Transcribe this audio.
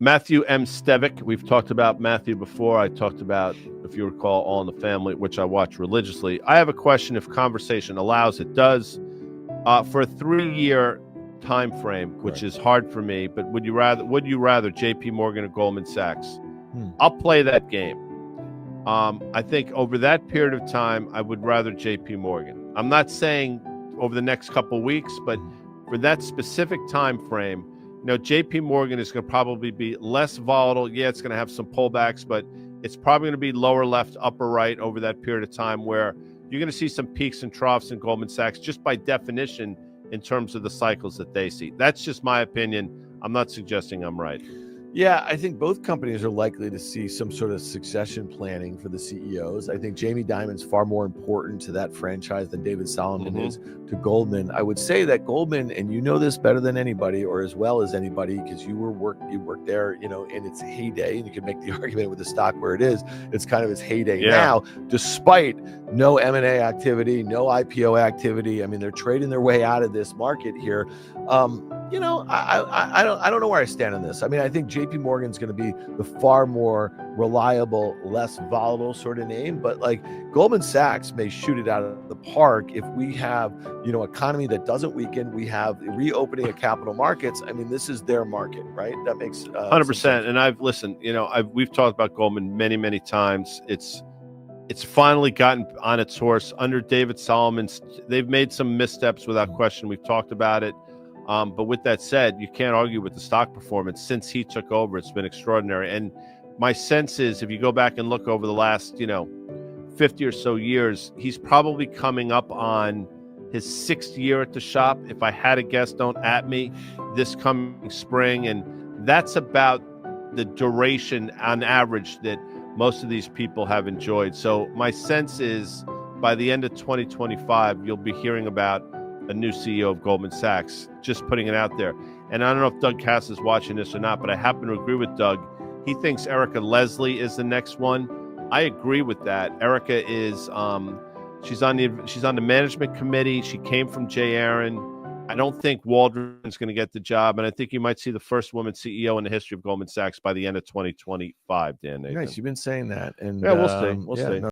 Matthew M. Stevick. We've talked about Matthew before. I talked about, if you recall, All in the Family, which I watch religiously. I have a question, if conversation allows it. Does for a 3-year time frame, which is hard for me, but would you rather JPMorgan or Goldman Sachs? I'll play that game. I think over that period of time, I would rather JPMorgan. I'm not saying over the next couple of weeks, but for that specific time frame, JPMorgan is going to probably be less volatile. Yeah, it's going to have some pullbacks, but it's probably going to be lower left, upper right over that period of time, where you're going to see some peaks and troughs in Goldman Sachs just by definition in terms of the cycles that they see. That's just my opinion. I'm not suggesting I'm right. Yeah, I think both companies are likely to see some sort of succession planning for the CEOs. I think Jamie Dimon's far more important to that franchise than David Solomon is to Goldman. I would say that Goldman, and you know this better than anybody, or as well as anybody, because you worked there, in its heyday, and you can make the argument with the stock where it is. It's kind of its heyday now, despite no M&A activity, no IPO activity. I mean, they're trading their way out of this market here. I don't know where I stand on this. I mean, I think JP Morgan's going to be the far more reliable, less volatile sort of name, but like Goldman Sachs may shoot it out of the park if we have, economy that doesn't weaken. We have reopening of capital markets. I mean, this is their market, right? That makes 100%. And I've listened, we've talked about Goldman many, many times. It's finally gotten on its horse under David Solomon. They've made some missteps without question. We've talked about it. But with that said, you can't argue with the stock performance since he took over. It's been extraordinary. And my sense is, if you go back and look over the last, 50 or so years, he's probably coming up on his 6th year at the shop. If I had to guess, don't at me, this coming spring. And that's about the duration on average that most of these people have enjoyed. So my sense is by the end of 2025, you'll be hearing about a new CEO of Goldman Sachs, just putting it out there. And I don't know if Doug Cass is watching this or not, but I happen to agree with Doug. He thinks Erica Leslie is the next one. I agree with that. Erica is, she's on the management committee. She came from Jay Aaron. I don't think Waldron's going to get the job, and I think you might see the first woman CEO in the history of Goldman Sachs by the end of 2025, Dan Nathan. Nice, you've been saying that. And yeah, we'll see. We'll see. No,